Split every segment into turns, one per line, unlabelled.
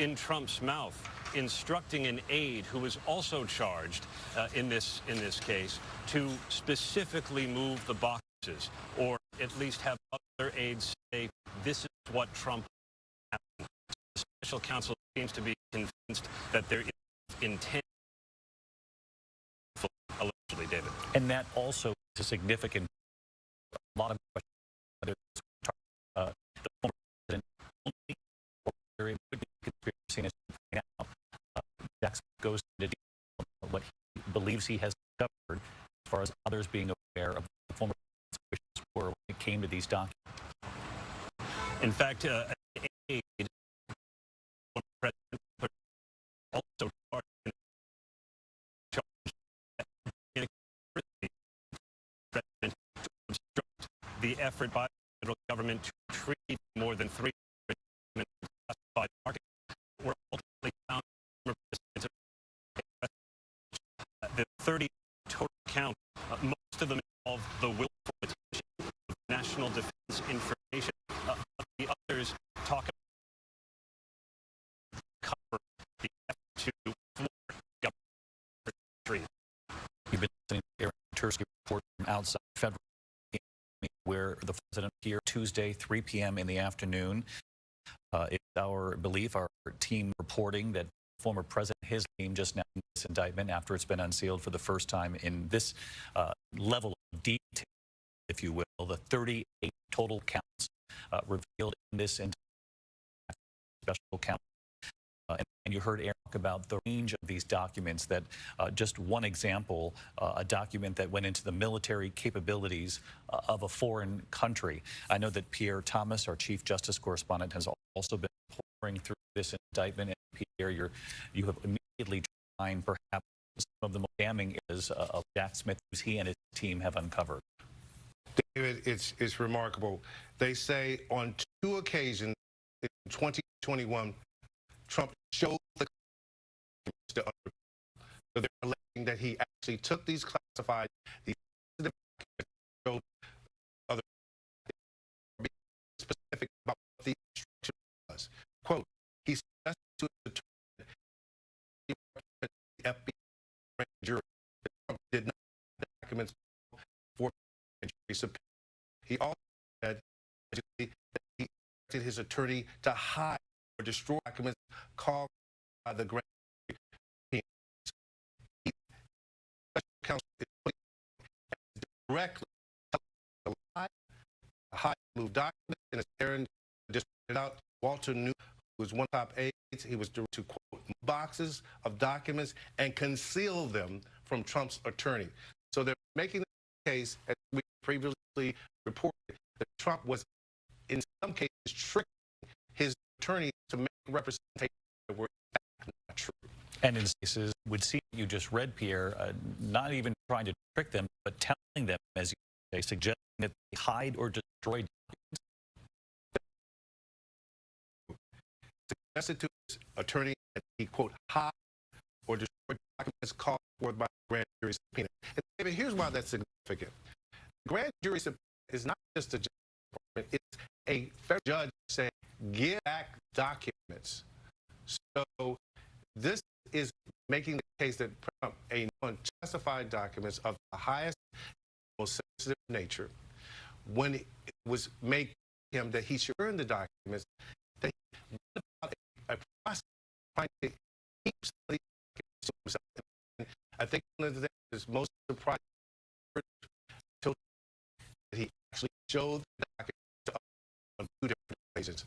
in Trump's mouth, instructing an aide who was also charged in this case to specifically move the boxes, or at least have other aides say this is what Trump happened. The special counsel seems to be convinced that there is intent, allegedly, David.
And that also is a significant, a lot of questions whether the former president only, or whether it would be conspiracy now. Jackson goes into detail what he believes he has discovered as far as others being aware of the former president's wishes were when it came to these documents.
In fact, an aide, also the effort by the federal government to treat more than 300 classified markets were ultimately found. The 30 total count, most of them involve the willful retention of national defense information. The others talk about cover the effort to thwart government retreat.
You've been listening to Aaron Tursky report from outside federal, where the president here Tuesday, 3 p.m. in the afternoon. It's our belief, our team reporting that former president, his team, just now in this indictment after it's been unsealed for the first time in this level of detail, if you will, the 38 total counts revealed in this special count. And you heard Eric about the range of these documents that just one example, a document that went into the military capabilities of a foreign country. I know that Pierre Thomas, our chief justice correspondent, has also been pouring through this indictment. And Pierre, you have immediately defined perhaps some of the most damning areas of Jack Smith, who he and his team have uncovered.
David, it's remarkable. They say on 2 occasions in 2021, Trump showed the so they're alleging that he actually took these classified, these showed other specific about what the instruction was. Quote, he suggested to the FBI grand jury that Trump did not have documents for jury subpoena. He also said that he directed his attorney to hide or destroy documents called by the grand jury. Special counsel is directly the lie, hide, move documents, and as Aaron just pointed out, Walter New, who was one top aide, he was directed to quote boxes of documents and conceal them from Trump's attorney. So they're making the case, as we previously reported, that Trump was in some cases tricking his attorney to make representations that were not true.
And in cases, would see you just read, Pierre, not even trying to trick them, but telling them, as you say, suggesting that they hide or destroy documents.
Suggested to his attorney that he, quote, hide or destroy documents called for by the grand jury subpoena. And David, here's why that's significant. The grand jury subpoena is not just a judge department, it's a federal judge saying, give back documents. So this is making the case that Trump, unclassified documents of the highest, most sensitive nature, when it was made him that he should earn the documents, that he went about a process trying to keep somebody to himself. And I think one of the things that's most surprising that he actually showed the documents on 2 different occasions.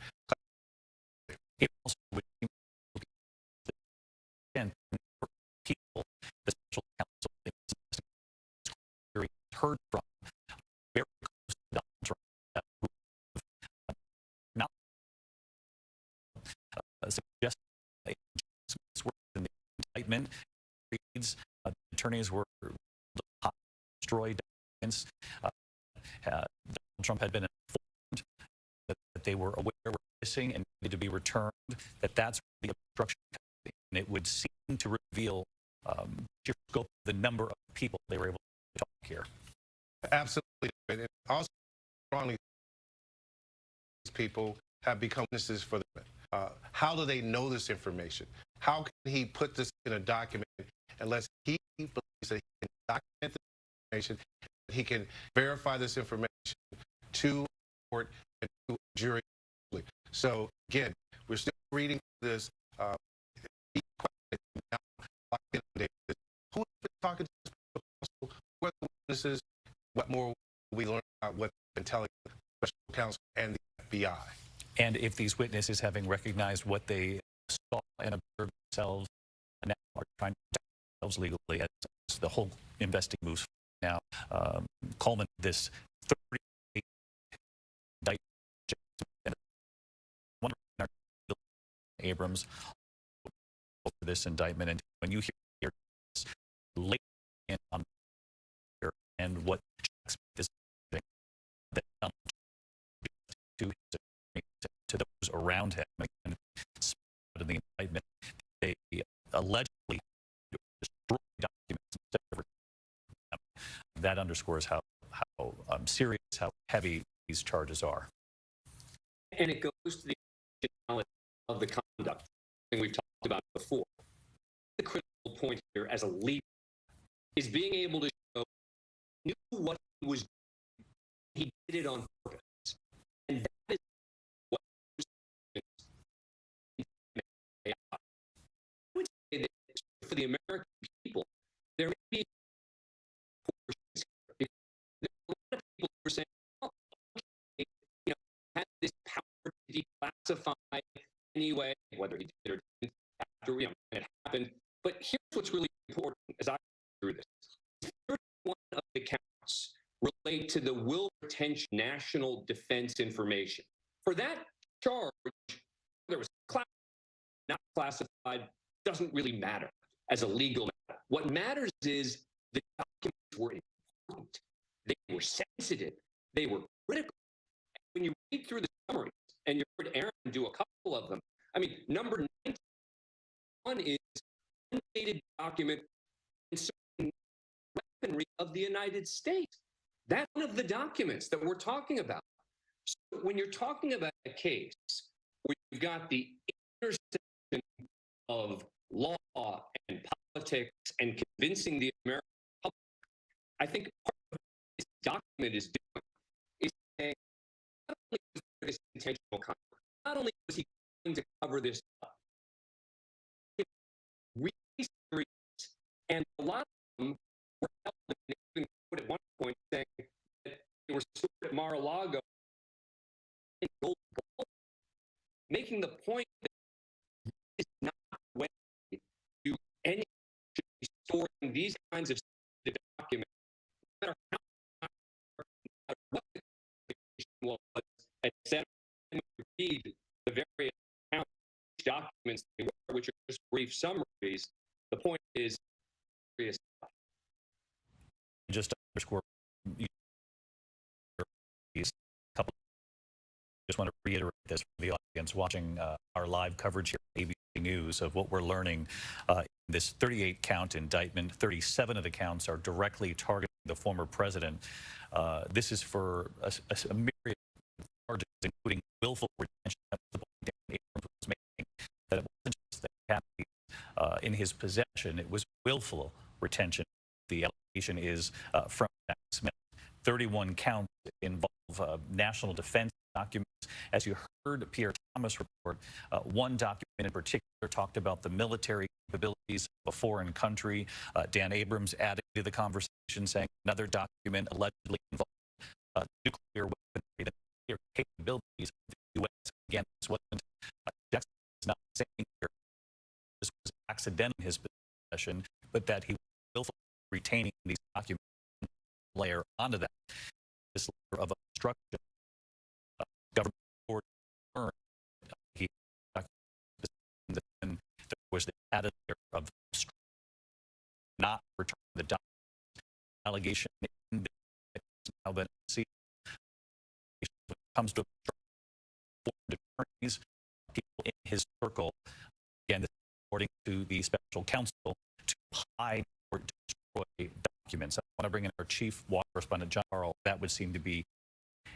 It also would seem again people, the special counsel heard from very close to Donald Trump, who not suggest in the indictment reads attorneys were destroyed documents. Donald Trump had been informed that they were aware were missing and needed to be returned, that's where the obstruction comes in. And it would seem to reveal the scope of the number of people they were able to talk here.
Absolutely. And also, strongly, these people have become witnesses for them. How do they know this information? How can he put this in a document unless he believes that he can document this information, he can verify this information to a court and to a jury? So again, we're still reading this. Who has been talking to the special counsel? What are the witnesses? What more will we learn about what they've been telling the special counsel and the FBI?
And if these witnesses, having recognized what they saw and observed themselves, now are trying to protect themselves legally as the whole investigation moves now, culminate this 38 indictment. Abrams over this indictment, and when you hear this late in on here and what is that to those around him and in the indictment, they allegedly destroyed documents. That underscores how serious, how heavy these charges are.
And it goes to the knowledge of the conduct, thing we've talked about before. The critical point here as a leader is being able to show he knew what he was doing. He did it on purpose. And that is what I would say that for the American people, there may be portions here. There are a lot of people who are saying, oh, okay, you know, had this power to declassify anyway, whether he did or didn't, after it happened. But here's what's really important as I go through this. 31 of the counts relate to the will retention national defense information. For that charge, whether it was classified, not classified, doesn't really matter as a legal matter. What matters is the documents were important. They were sensitive. They were critical. And when you read through the summary, and you heard Aaron do a couple of them. I mean, number 91 is undated document concerning weaponry of the United States. That's one of the documents that we're talking about. So when you're talking about a case where you've got the intersection of law and politics and convincing the American public, I think part of what this document is doing is saying, not only was there this intentional conduct, not only was he going to cover this up, and a lot of them were held and even quoted at one point saying that they were stored at Mar-a-Lago in gold, making the point that it's not when you any should be storing these kinds of documents, no matter how what the was, etc. And we read the various documents, which are just brief summaries. The point is,
just to underscore these couple. Just want to reiterate this for the audience watching our live coverage here at ABC News of what we're learning. In this 38 count indictment, 37 of the counts are directly targeting the former president. This is for a myriad of charges, including willful retention. That's the point Dan Abrams was making, that it wasn't just that cavity in his possession, it was willful retention. The allegation is from Jack Smith. 31 counts involve national defense documents. As you heard Pierre Thomas report, one document in particular talked about the military capabilities of a foreign country. Dan Abrams added to the conversation, saying another document allegedly involved nuclear weaponry, the nuclear capabilities of the U.S. Again, this wasn't Jackson is not saying here this was accidental in his possession, but that he was willfully retaining these documents. Layer onto that this layer of obstruction. Government board he there was the added layer of not returning the documents. Allegation in the now been seen when it comes to attorneys, people in his circle. Again, according to the special counsel, to hide or destroy documents. I want to bring in our chief war correspondent, John Carl. That would seem to be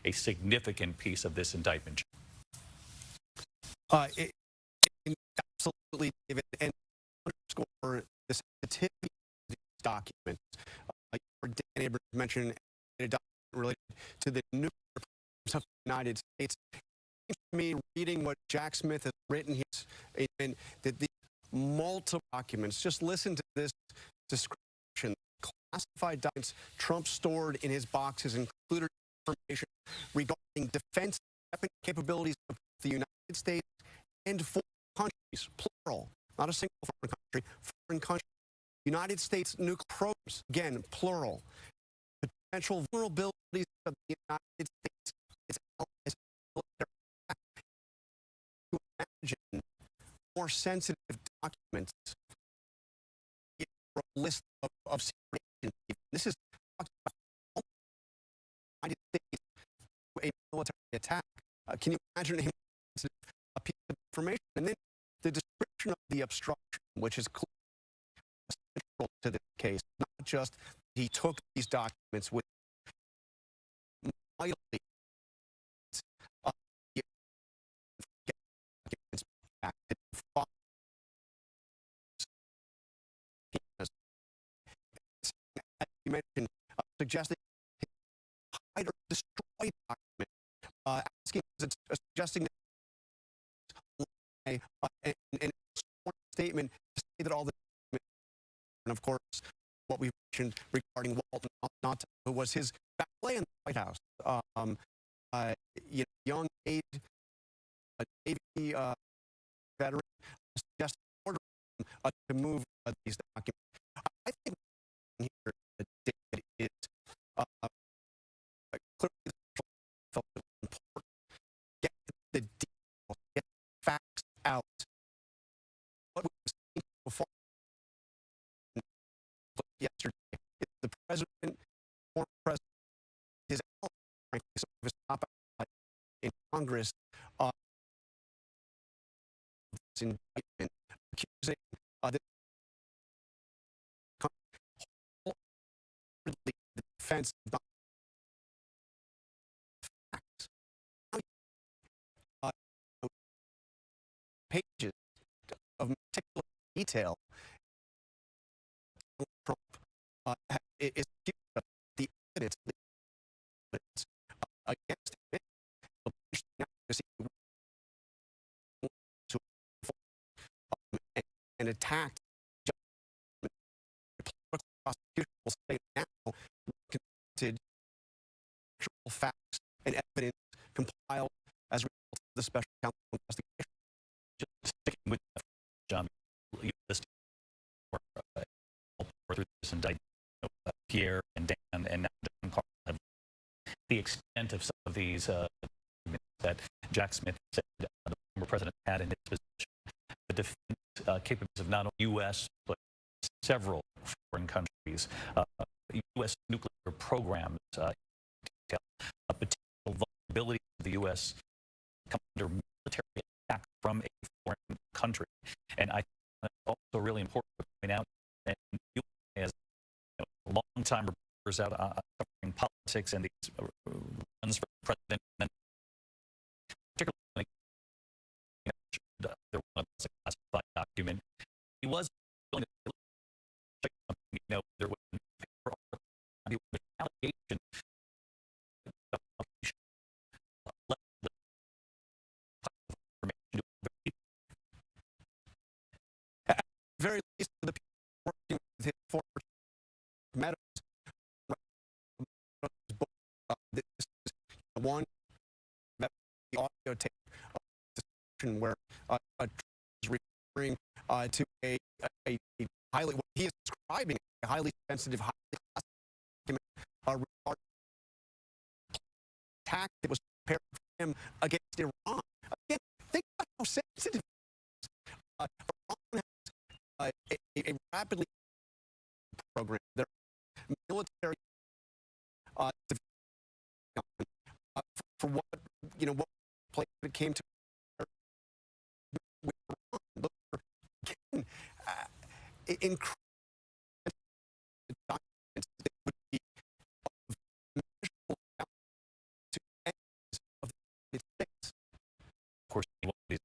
a significant piece of this indictment.
Absolutely, David, and underscore the sensitivity of these documents. Dan Abrams mentioned a document related to the nuclear programs of the United States. It seems to me, reading what Jack Smith has written here, that the multiple documents, just listen to this description. Classified documents Trump stored in his boxes included information regarding defense weapon capabilities of the United States and foreign countries, plural, not a single foreign country, foreign countries. United States nuclear programs, again, plural. Potential vulnerabilities of the United States, its allies, to imagine more sensitive documents for a list of secret agencies. This is talking about the United States to a military attack. Can you imagine a piece of information? And then the description of the obstruction, which is clear central to this case, not just he took these documents with mightily you mentioned suggesting hide or destroy documents, asking, suggesting that and statement to say that all the and of course what we mentioned regarding Walton Nauta, who was his valet in the White House, young aide, a Navy veteran, suggested order to move these documents. I think here David is clearly felt it was important. Get the details, get facts out. What we've seen before yesterday is the president, former president, his ally, frankly, some of his top allies in Congress, this indictment accusing the defense of facts. Pages of meticulous detail. Trump is the evidence against him. And attacked prosecution will say now conducted actual facts and evidence compiled as a result of the special counsel investigation.
Just sticking with John, you listed through this indictment, Pierre and Dan and now John Carl have the extent of some of these that Jack Smith said the former president had in his position. The defense capabilities of not only U.S. but several foreign countries, U.S. nuclear programs, potential vulnerability of the U.S. come under military attack from a foreign country. And I think it's also really important to point out that you, as long-time reporters out covering politics and these runs for president, and particularly there was a classified document, he was willing to there was an allegation
at the very least, the people working with his former Meadows, this is one the audio tape discussion where is referring to a highly, what he is describing a highly sensitive, highly classified document regarding attack that was prepared for him against Iran. Again, think about how sensitive Iran has a rapidly program. Their military for what what place it came to. Incredible documents that would be of measurable value to enemies of the United States.
Of course, these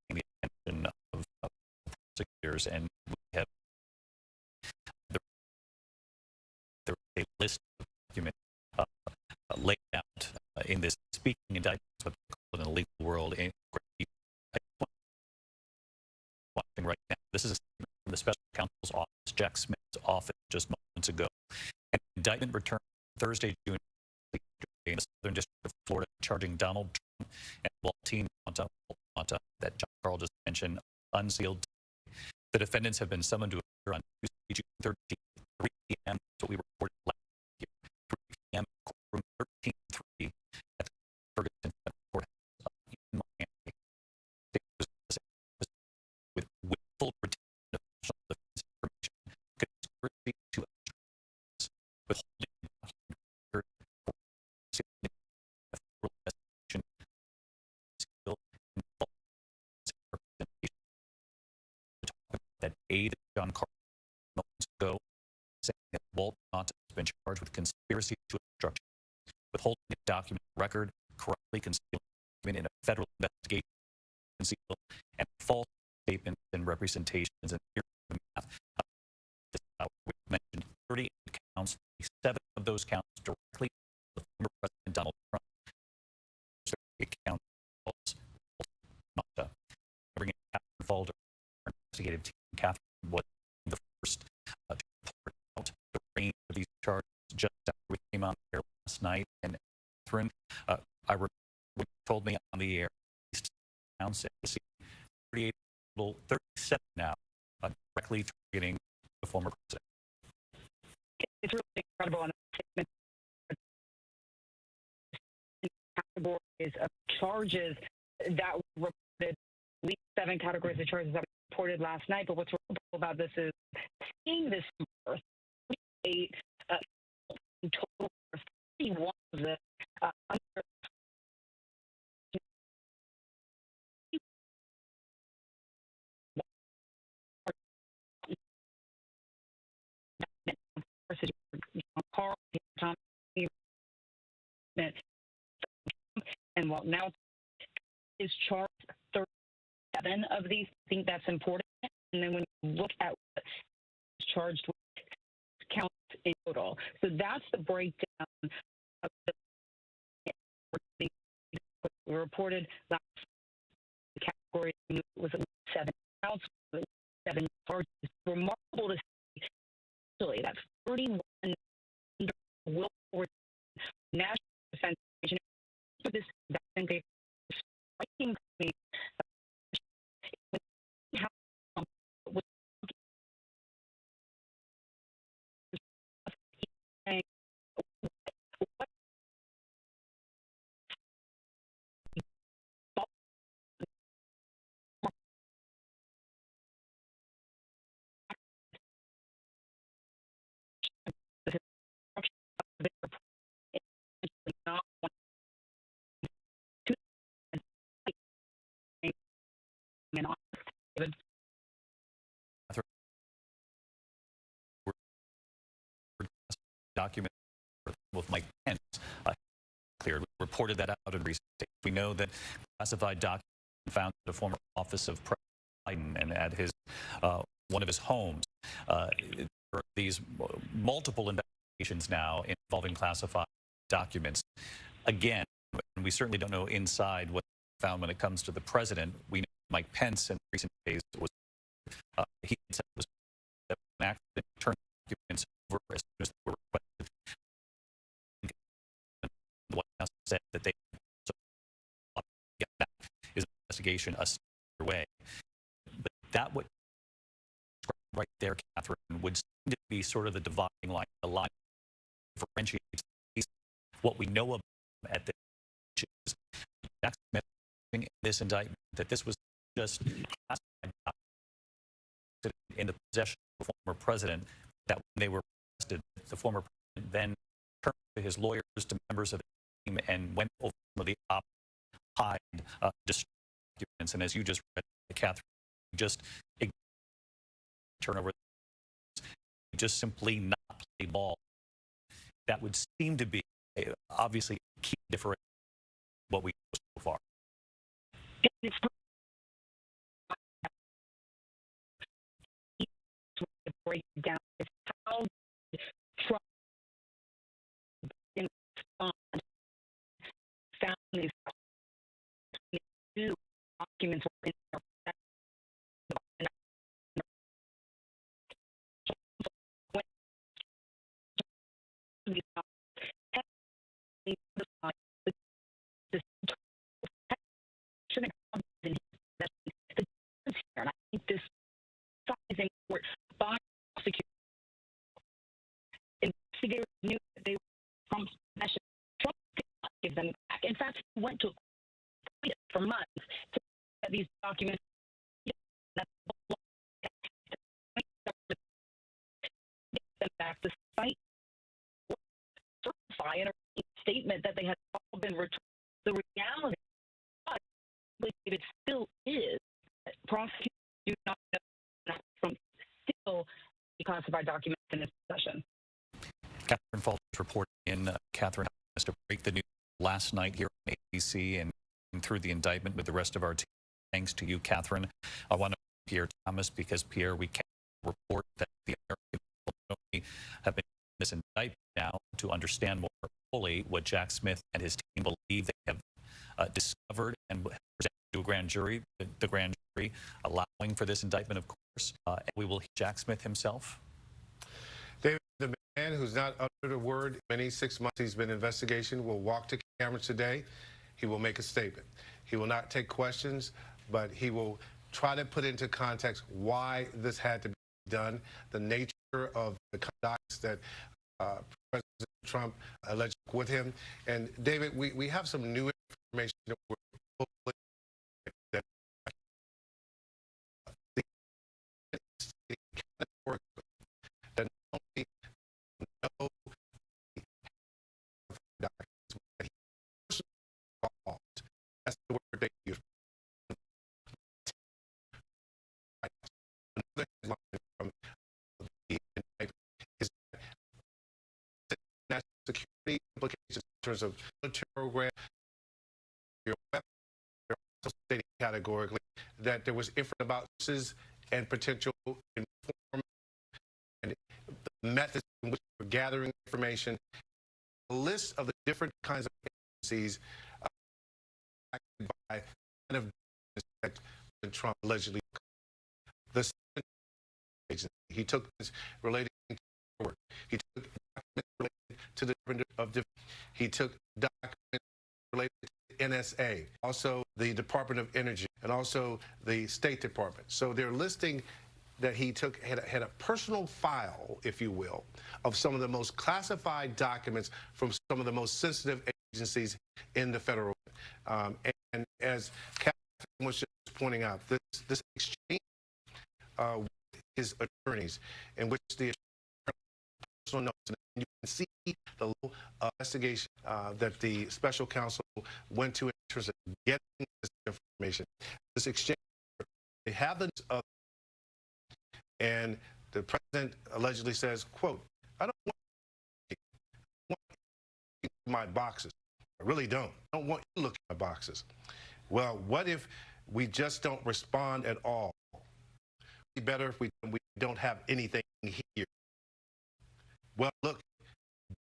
the attention prosecutors, and we have there is a list of documents laid out in this speaking indictment, what they call it in the legal world. Watching right now, this is a statement from the special counsel's office, Jack Smith's office, just moments ago. An indictment returned Thursday, June in the Southern District of Florida, charging Donald Trump and Waltine Monta, that John Carl just mentioned, unsealed. The defendants have been summoned to appear on Tuesday, June 13th, 3 p.m. That's what we reported last year. 3 p.m. courtroom 13-3 at the Ferguson Courthouse in Miami. With willful retention of national defense information, conspiracy to withholding document record for federal investigation, skill, and false representation. To talk about that aide John Carl moments ago, saying that Walt Monta has been charged with conspiracy to obstruction, withholding a document record, corruptly concealing a document in a federal investigation, conceal, and false statements and representations. And here's the math. We mentioned 38 counts, 7 of those counts directly to former President Donald Trump. 38 counts Monta. Bringing Catherine Falder, our investigative team. Catherine was the first to report out the range of these charges just after we came on the air last night. And Catherine, told me on the air, counts and 38, 37 now, directly targeting the former president.
It's really incredible. And categories of charges that were reported, at least 7 categories of charges that were reported last night. But what's remarkable about this is seeing this number, 38 total, 31 of the under Carl, Tom, and well, now is charged 37 of these. I think that's important. And then when you look at what is charged with counts in total, so that's the breakdown of the we reported last category was 7 counts, 7 charges. Remarkable to see, actually, that's 31 will for national defense. For this, I think they striking to me.
Document with Mike Pence cleared. We reported that out in recent days. We know that classified documents found at the former office of President Biden and at his one of his homes. There are these multiple investigations now involving classified documents. Again, we certainly don't know inside what found when it comes to the president. We know Mike Pence in recent days was he said it was an accident turned documents over as soon as they were requested. The White House said that they get that is an investigation a step way. But that would right there, Catherine, would seem to be sort of the dividing line, the line that differentiates what we know about at the Jack Smith in this indictment, that this was just in the possession of the former president, that when they were arrested, the former president then turned to his lawyers, to members of the team, and went over some of the hide documents. And as you just read, Catherine, just turn over, just simply not play ball. That would seem to be obviously key difference what we know so far.
break it down is how Trump in response found these documents were in there. And I think this sizing court by prosecutors, investigators knew that they were from possession. Trump did not give them back. In fact, he went to court for months to get these documents. Them back despite certify in a statement that they had all been returned. The reality, but it still is that prosecutors do not know from still declassified documents in his possession.
Catherine Falls reported in. Catherine has to break the news last night here on ABC and through the indictment with the rest of our team. Thanks to you, Catherine. I want to Pierre Thomas because, Pierre, we can report that the American people have been in this indictment now to understand more fully what Jack Smith and his team believe they have discovered and presented to a grand jury, the grand jury allowing for this indictment, of course. And we will hear Jack Smith himself.
David, the man who's not uttered a word in many 6 months he's been in investigation will walk to camera today. He will make a statement. He will not take questions, but he will try to put into context why this had to be done, the nature of the conduct that President Trump alleged with him. And David, we have some new information that we're that that not only know but he personally involved. That's the word they use. Another headline from the indictment is that national security implications in terms of military program. Your weapon, you're also stating categorically that there was information about sources and potential information and the methods in which we're gathering information. A list of the different kinds of agencies by kind of that Trump allegedly the agency. He took this relating to work. He took documents related to the Department of Defense. He took documents related to the NSA, also the Department of Energy, and also the State Department. So they're listing that he took had a personal file, if you will, of some of the most classified documents from some of the most sensitive agencies in the federal. And as Catherine was just pointing out, this exchange with his attorneys, in which the personal notes, and you can see the investigation that the special counsel went to in terms of getting this information. This exchange, they have the and the president allegedly says, quote, I don't want my boxes. I really don't. I don't want you to look at my boxes. Well, what if we just don't respond at all? It'd be better if we don't have anything here. Well, look,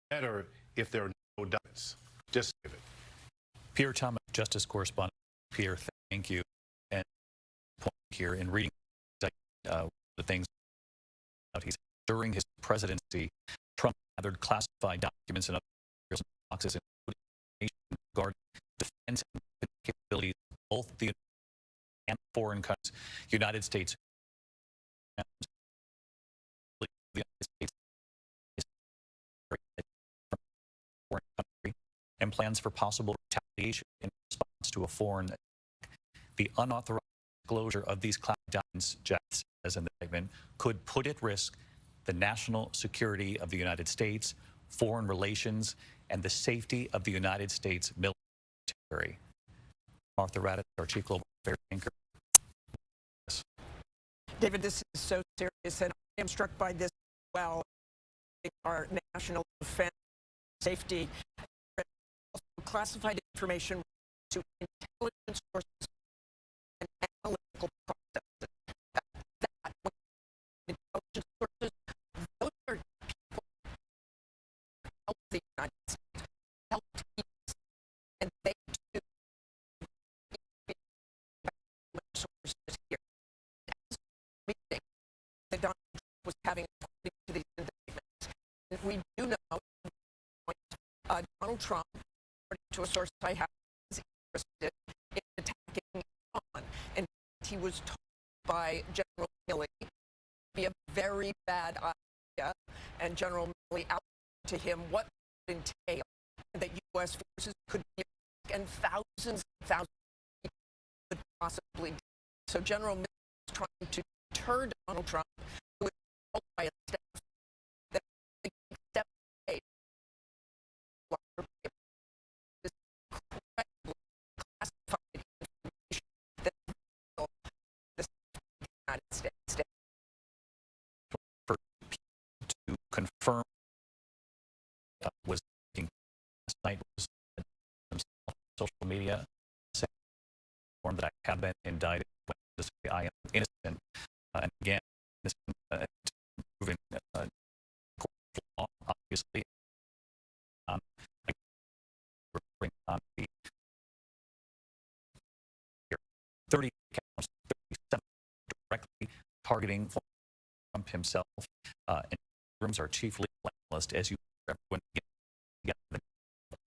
better if there are no documents. Just give it.
Pierre Thomas, Justice Correspondent. Pierre, thank you. And point here in reading the things out, he's during his presidency, Trump gathered classified documents and other boxes, including regarding defense capabilities of both the and foreign countries. United States and plans for possible retaliation in response to a foreign attack. The unauthorized disclosure of these documents, Jack says in the indictment, could put at risk the national security of the United States, foreign relations, and the safety of the United States military. Martha Raddatz, our chief global affairs anchor.
David, this is so serious, and I am struck by this as well. Our national defense, safety, classified information to intelligence sources and analytical processes. That intelligence sources we do know Donald Trump, according to a source I have, is interested in attacking Iran. And he was told by General Milley to be a very bad idea, and General Milley outlined to him what it would entail, and that U.S. forces could be attacked, and thousands and thousands of people could possibly die. So General Milley is trying to deter Donald Trump, who is told by a staff that he can step away this incredibly classified information that the United States.
To confirm was last night was social media saying that I have been indicted to say I am innocent, and again, this proven court of law, obviously. Reporting on the 30 counts, 37 directly targeting Trump himself, and rooms are chief legal analyst, as you everyone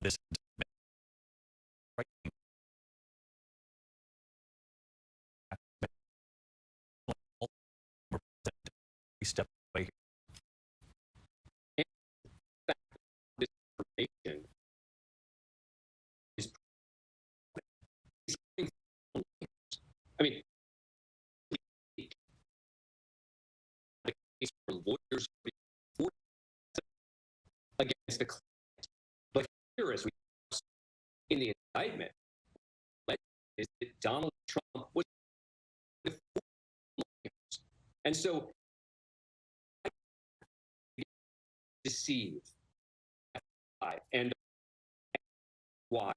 this step away
here. This information is, I mean, the case for lawyers against the client. But here, as we in the indictment, is that Donald Trump was with lawyers. And so deceive and why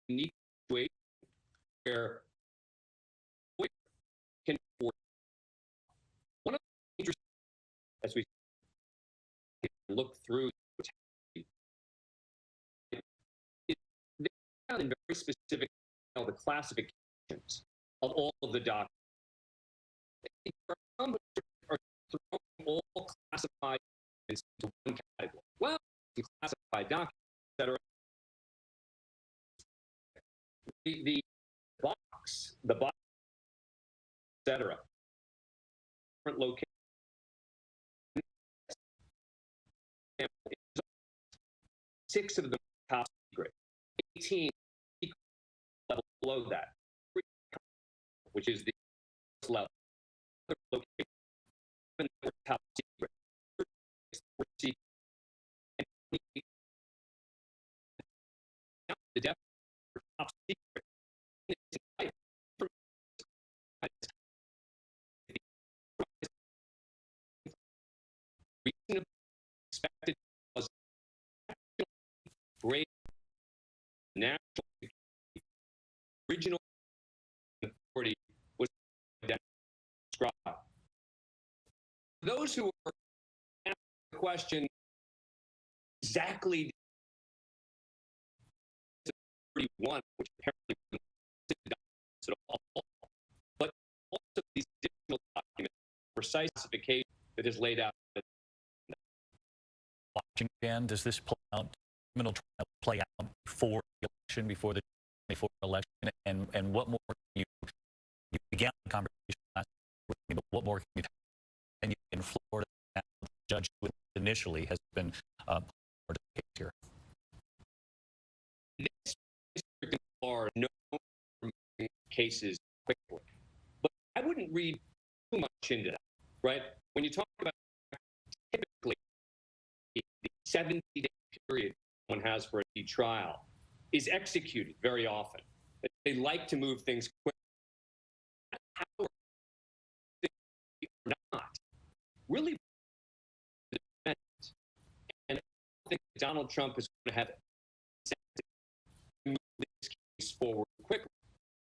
unique situation where lawyer can afford one of the interesting, as we look through they found in very specific the classifications of all of the documents. Some are throwing all classified documents into one category. Well, classified documents, etc. The box, etc. Different locations. 6 of them top secret, 18 level below that, which is the level. Top secret. The depth top secret. Reasonably expected was great national original authority was described. Those who are asking the question exactly 31, which apparently wasn't at all, but also these additional documents, precise classification that is laid out.
Washington, does this criminal trial play out before the election, before the 24 election, and what more you began the conversation last week, but what more can you tell? And in Florida, the judge who initially has been part of the case here.
This district are no cases quickly, but I wouldn't read too much into that, right? When you talk about typically the 70-day period one has for a trial is executed very often. They like to move things quickly. How or not really the defense, and I think Donald Trump is going to have to move this case forward quickly.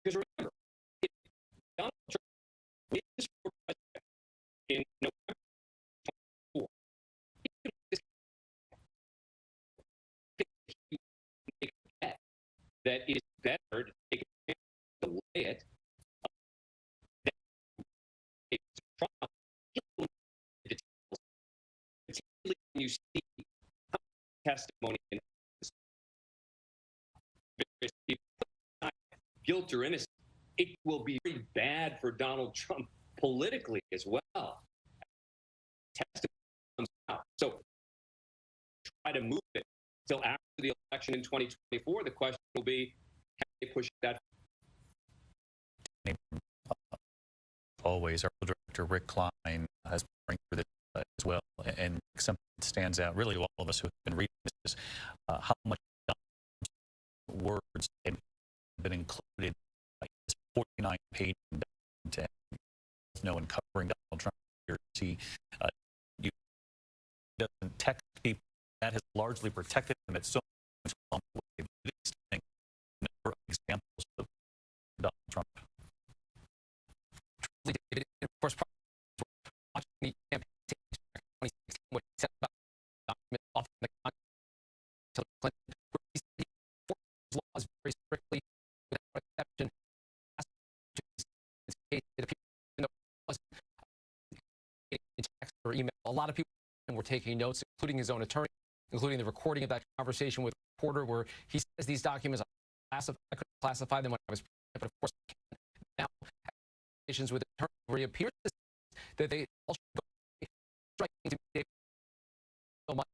Because remember, if Donald Trump is for president in November 24, he make a bet that it is better to take a chance to delay it than Trump. you see testimony in various people, guilt or innocence, it will be very bad for Donald Trump politically as well. Testimony comes out. So try to move it till after the election in 2024. The question will be, can they push that?
Always, our director Rick Klein has been bringing through this as well, and something that stands out really to all of us who have been reading this is how much words have been included in this 49-page indictment, and covering Donald Trump here. He doesn't text people. That has largely protected him at so much along the way. These things, number of examples of Donald Trump.
David, of course, watching the campaign back in 2016, what he said about documents off the Hillary Clinton, where he said he enforced laws very strictly without exception. In case it appears, even though it wasn't in text or email, a lot of people were taking notes, including his own attorney, including the recording of that conversation with a reporter where he says these documents I couldn't classify them when I was president, but of course I can now. With attorney where it appears that they all should go striking to me so much.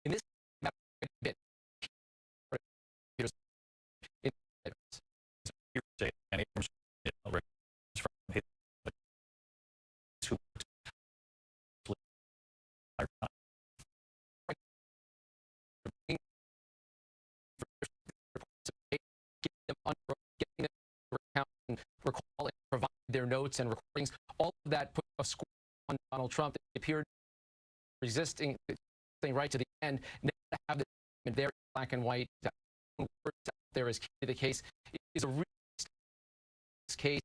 In this bit, getting them to recount and recall and provide their notes and recordings, all of that put a score on Donald Trump. It appeared resisting right to the end. Now to have the there black and white words out there is key to the case. It is a real case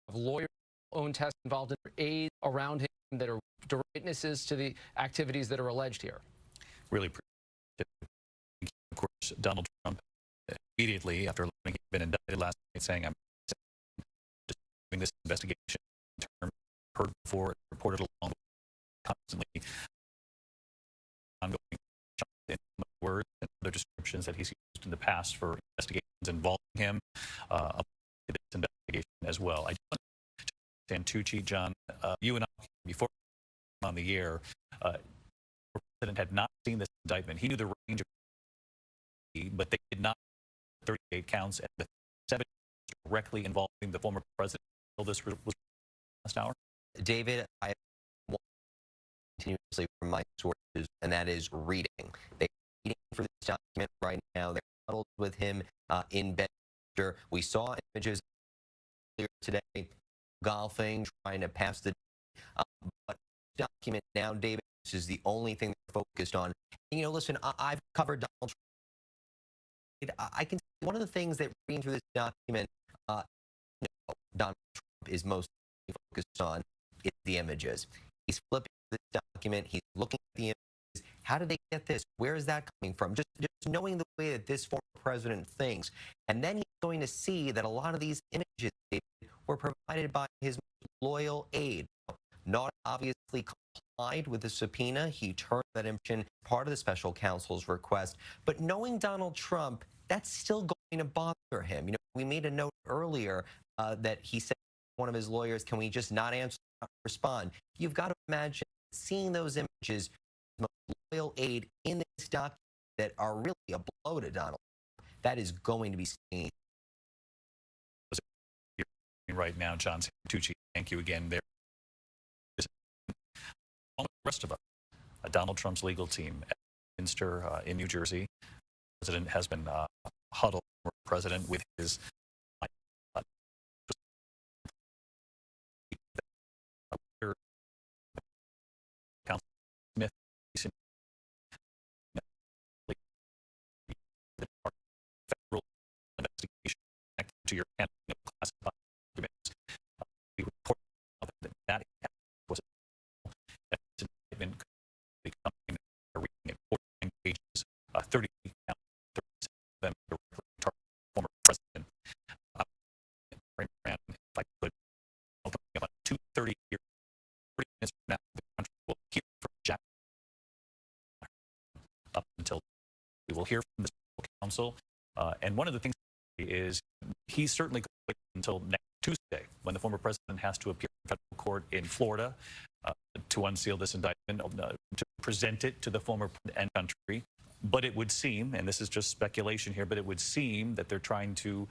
of lawyers' own tests involved in their aides around him that are direct witnesses to the activities that are alleged here.
Really, of course, Donald Trump immediately after learning he'd been indicted last night, saying, "I'm just doing this investigation in terms heard before, reported along constantly ongoing words and other descriptions that he's used in the past for investigations involving him, this investigation as well." I just want to Santucci, John, you and I, before on the air, the president had not seen this indictment. He knew the range of, but they did not 38 counts, and the 7 directly involving the former president. This was last hour.
David, I continuously from my sources, and that is reading. They're reading for this document right now. They're huddled with him in bed. We saw images earlier today, golfing, trying to pass the but document now, David, this is the only thing they're focused on. And, listen, I've covered Donald Trump. I can see one of the things that reading through this document, Donald Trump is most focused on is the images. He's flipping this document. He's looking at the images. How did they get this? Where is that coming from? Just knowing the way that this former president thinks. And then he's going to see that a lot of these images were provided by his loyal aide. Not obviously complied with the subpoena. He turned that information part of the special counsel's request. But knowing Donald Trump, that's still going to bother him. We made a note earlier that he said to one of his lawyers, can we just not answer, not respond? You've got to imagine seeing those images, loyal aide in this document that are really a blow to Donald Trump. That is going to be seen.
Right now, John Santucci, thank you again. There, all the rest of us, Donald Trump's legal team at Westminster in New Jersey. The president has been huddled for president with his Counsel Smith federal investigation connected to your handling of classified documents. We report that was that indictment becoming reading at 49 pages, 30 counts, 37 of them directly target former president. If I could, about 2 30-year hear from the special counsel. And one of the things is he's certainly going to wait until next Tuesday when the former president has to appear in federal court in Florida to unseal this indictment, to present it to the former president and country. But it would seem, and this is just speculation here, but it would seem that they're trying to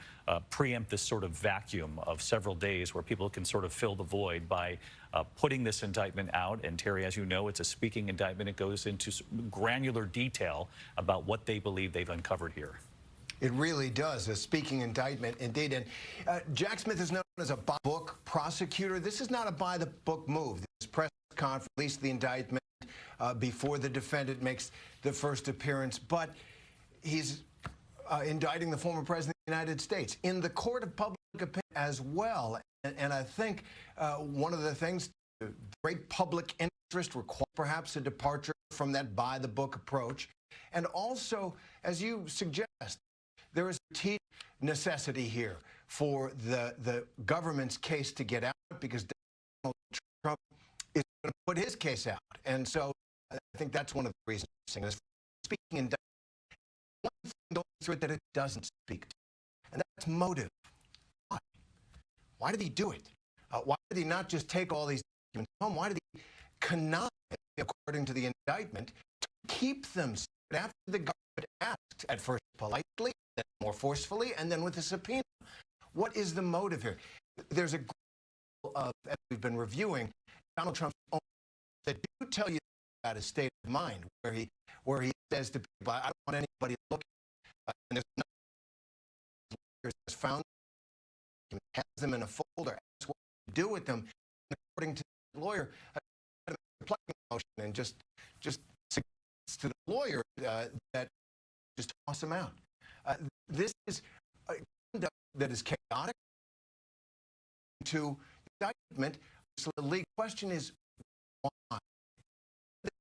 preempt this sort of vacuum of several days where people can sort of fill the void by putting this indictment out. And Terry, as you know, it's a speaking indictment. It goes into granular detail about what they believe they've uncovered here.
It really does, a speaking indictment indeed. And Jack Smith is known as a by-book prosecutor. This is not a by-the-book move. This press conference released the indictment before the defendant makes the first appearance, but he's indicting the former president of the United States in the court of public opinion as well. And I think one of the things, great public interest requires perhaps a departure from that by-the-book approach. And also, as you suggest, there is a necessity here for the government's case to get out because Donald Trump is going to put his case out. And so I think that's one of the reasons I'm speaking in one thing going through it that it doesn't speak to, and that's motive. Why? Why did he do it? Why did he not just take all these documents home? Why did he connive, according to the indictment, to keep them after the government asked, at first politely, then more forcefully, and then with a subpoena? What is the motive here? There's a group of, as we've been reviewing, Donald Trump's own that do tell you about his state of mind, where he says to people, I don't want anybody looking. And there's no found, has them in a folder, asks what to do with them. And according to the lawyer, a motion and just suggests to the lawyer that just toss them out. This is a conduct that is chaotic to indictment. So the legal question is why?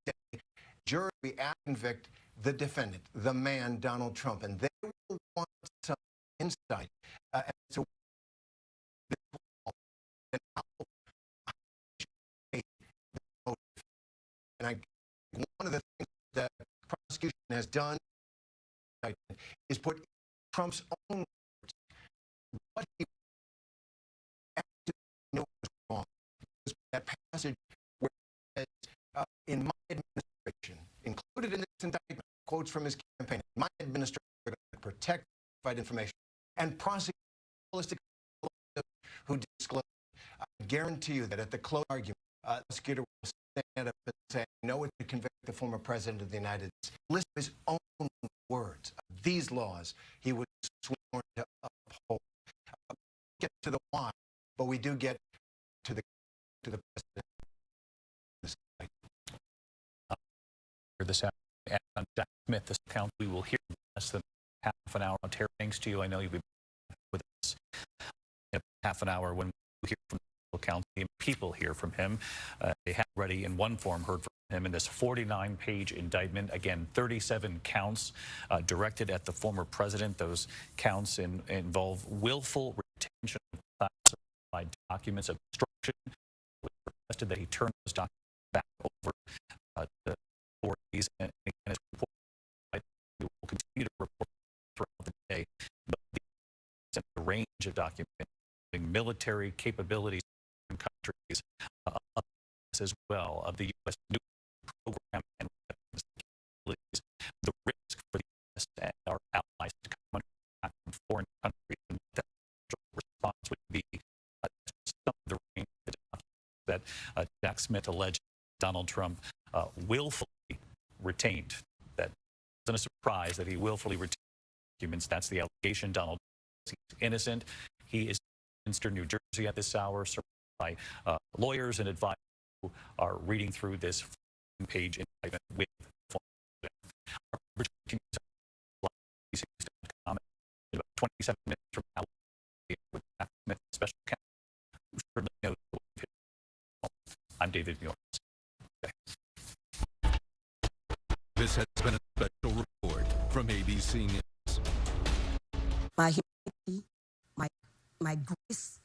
The jury will convict the defendant, the man, Donald Trump, and they will want some insight as to and one of the things that the prosecution has done is put Trump's own words. What he actually knew was wrong was that passage where it says, in my administration, included in this indictment, quotes from his campaign, my administration is going to protect classified information and prosecute who disclose. I guarantee you that at the close argument, the prosecutor will stand up and say, I know it to convict the former president of the United States. List his own words. These laws he was sworn to uphold. Get to the why, but we do get to the president.
This afternoon, Jack Smith, this account we will hear in less than half an hour. Terry, thanks to you. I know you'll be with us in half an hour when we hear from the counsel. People hear from him. They have already, in one form, heard from him in this 49-page indictment. Again, 37 counts directed at the former president. Those counts involve willful retention of classified documents, obstruction. We requested that he turn those documents back over to authorities. And again, his report, we will continue to report throughout the day. But the range of documents, military capabilities in countries, as well of the U.S. nuclear program and weapons capabilities, the risk for the U.S. and our allies to come under attack from foreign countries, and that response would be some of the range of documents that Jack Smith alleged Donald Trump willfully retained. That wasn't a surprise that he willfully retained documents. That's the allegation. Donald is innocent. He is in Westminster, New Jersey at this hour, surrounded by lawyers and advisors who are reading through this page indictment with about 27 minutes from now with special counsel who certainly knows what we've hit. I'm David Muir.
This has been a special report from ABC News.
My humility, my grace,